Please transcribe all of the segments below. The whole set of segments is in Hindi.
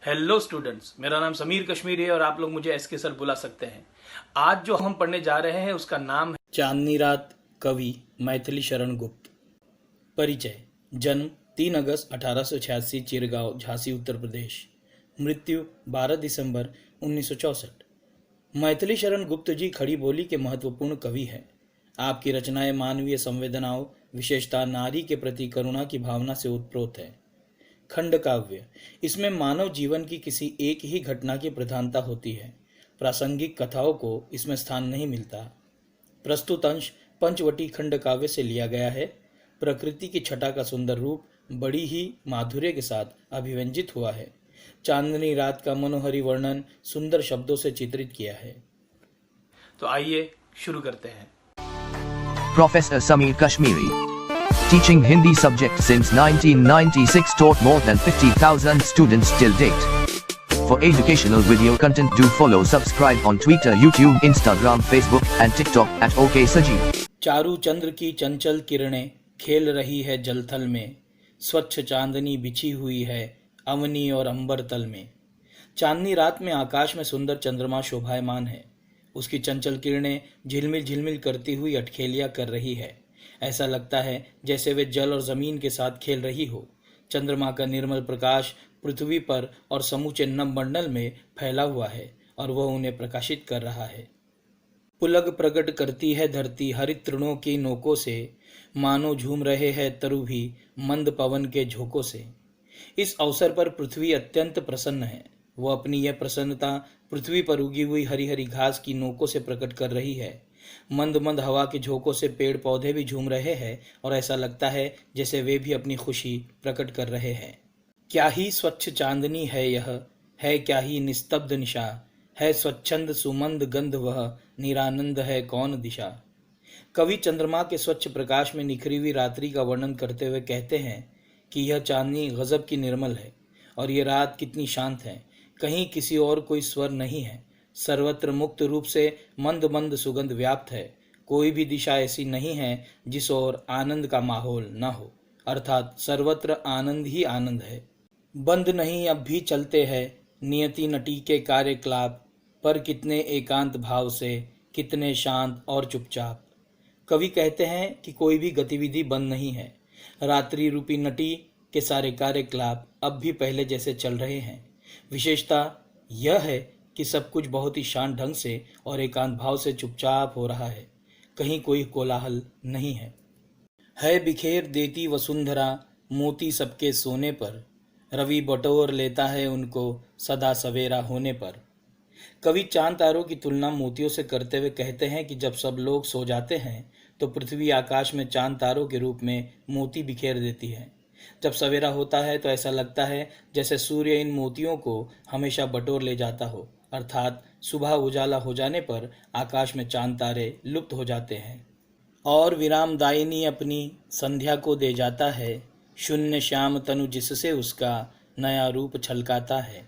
हेलो स्टूडेंट्स, मेरा नाम समीर कश्मीरी है और आप लोग मुझे एसके सर बुला सकते हैं। आज जो हम पढ़ने जा रहे हैं उसका नाम है चांदनी रात, कवि मैथिली शरण गुप्त। परिचय। जन्म 3 अगस्त 1886, चिरगांव, झांसी, उत्तर प्रदेश। मृत्यु 12 दिसंबर 1964। मैथिली शरण गुप्त जी खड़ी बोली के महत्वपूर्ण कवि हैं। आपकी रचनाएं मानवीय संवेदनाओं, विशेषता नारी के प्रति करुणा की भावना से उत्प्रोत है। खंड काव्य, इसमें मानव जीवन की किसी एक ही घटना की प्रधानता होती है। प्रासंगिक कथाओं को इसमें स्थान नहीं मिलता। प्रस्तुत अंश पंचवटी खंड काव्य से लिया गया है। प्रकृति की छटा का सुंदर रूप बड़ी ही माधुर्य के साथ अभिव्यंजित हुआ है। चांदनी रात का मनोहरी वर्णन सुंदर शब्दों से चित्रित किया है। तो आइए शुरू करते हैं। Professor Sameer Kashmiri, teaching Hindi subject since 1996, taught more than 50,000 students till date. For educational video content, do follow, subscribe on Twitter, YouTube, Instagram, Facebook and TikTok at OK Sajeev. Charu चंद्र की चंचल किरणें खेल रही है जलथल में, स्वच्छ चांदनी बिछी हुई है अवनी और अंबर तल में। चांदनी रात में आकाश में सुंदर चंद्रमा शोभायमान है। उसकी चंचल किरणें झिलमिल झिलमिल करती हुई अटखेलियां कर रही है। ऐसा लगता है जैसे वे जल और जमीन के साथ खेल रही हो। चंद्रमा का निर्मल प्रकाश पृथ्वी पर और समूचे नभमंडल में फैला हुआ है और वह उन्हें प्रकाशित कर रहा है। पुलक प्रकट करती है धरती हरित तृणों की नोकों से, मानो झूम रहे हैं तरु भी मंद पवन के झोंकों से। इस अवसर पर पृथ्वी अत्यंत प्रसन्न है। वह अपनी यह प्रसन्नता पृथ्वी पर उगी हुई हरी हरी घास की नोकों से प्रकट कर रही है। मंद मंद हवा के झोंकों से पेड़ पौधे भी झूम रहे हैं और ऐसा लगता है जैसे वे भी अपनी खुशी प्रकट कर रहे हैं। क्या ही स्वच्छ चांदनी है यह, है क्या ही निस्तब्ध निशा, है स्वच्छंद सुमंद गंध वह, निरानंद है कौन दिशा। कवि चंद्रमा के स्वच्छ प्रकाश में निखरी हुई रात्रि का वर्णन करते हुए कहते हैं कि यह चांदनी गजब की निर्मल है और ये रात कितनी शांत है। कहीं किसी और कोई स्वर नहीं है। सर्वत्र मुक्त रूप से मंद मंद सुगंध व्याप्त है। कोई भी दिशा ऐसी नहीं है जिस ओर आनंद का माहौल न हो, अर्थात सर्वत्र आनंद ही आनंद है। बंद नहीं अब भी चलते हैं नियति नटी के कार्यकलाप, पर कितने एकांत भाव से, कितने शांत और चुपचाप। कवि कहते हैं कि कोई भी गतिविधि बंद नहीं है। रात्रि रूपी नटी के सारे कार्यकलाप अब भी पहले जैसे चल रहे हैं। विशेषता यह है कि सब कुछ बहुत ही शांत ढंग से और एकांत भाव से चुपचाप हो रहा है। कहीं कोई कोलाहल नहीं है बिखेर देती वसुंधरा मोती सबके सोने पर, रवि बटोर लेता है उनको सदा सवेरा होने पर। कवि चांद तारों की तुलना मोतियों से करते हुए कहते हैं कि जब सब लोग सो जाते हैं तो पृथ्वी आकाश में चांद तारों के रूप में मोती बिखेर देती है। जब सवेरा होता है तो ऐसा लगता है जैसे सूर्य इन मोतियों को हमेशा बटोर ले जाता हो, अर्थात सुबह उजाला हो जाने पर आकाश में चांद तारे लुप्त हो जाते हैं और विरामदायिनी अपनी संध्या को दे जाता है। शून्य श्याम तनु जिससे उसका नया रूप छलकाता है।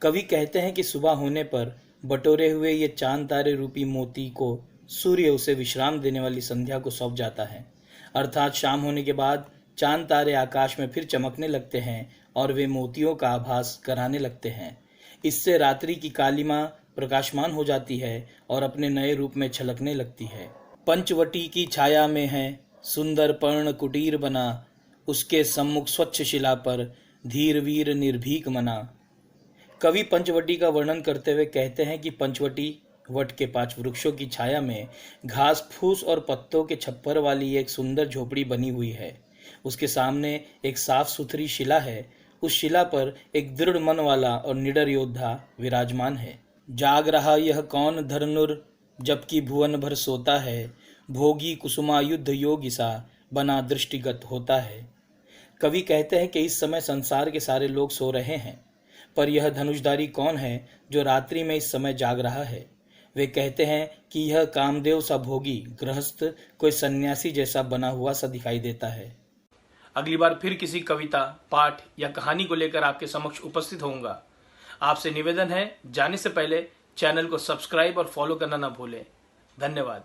कवि कहते हैं कि सुबह होने पर बटोरे हुए ये चांद तारे रूपी मोती को सूर्य उसे विश्राम देने वाली संध्या को सौंप जाता है, अर्थात शाम होने के बाद चांद तारे आकाश में फिर चमकने लगते हैं और वे मोतियों का आभास कराने लगते हैं। इससे रात्रि की कालिमा प्रकाशमान हो जाती है और अपने नए रूप में छलकने लगती है। पंचवटी की छाया में है सुंदर पर्ण कुटीर बना, उसके सम्मुख स्वच्छ शिला पर धीर वीर निर्भीक मना। कवि पंचवटी का वर्णन करते हुए कहते हैं कि पंचवटी वट के 5 वृक्षों की छाया में घास फूस और पत्तों के छप्पर वाली एक सुंदर झोपड़ी बनी हुई है। उसके सामने एक साफ सुथरी शिला है। उस शिला पर एक दृढ़ मन वाला और निडर योद्धा विराजमान है। जाग रहा यह कौन धरनुर, जबकि भुवन भर सोता है, भोगी कुसुमा युद्ध योगी सा बना दृष्टिगत होता है। कवि कहते हैं कि इस समय संसार के सारे लोग सो रहे हैं, पर यह धनुषधारी कौन है जो रात्रि में इस समय जाग रहा है। वे कहते हैं कि यह कामदेव सा भोगी गृहस्थ कोई सन्यासी जैसा बना हुआ सा दिखाई देता है। अगली बार फिर किसी कविता, पाठ या कहानी को लेकर आपके समक्ष उपस्थित होऊंगा। आपसे निवेदन है, जाने से पहले चैनल को सब्सक्राइब और फॉलो करना ना भूलें। धन्यवाद।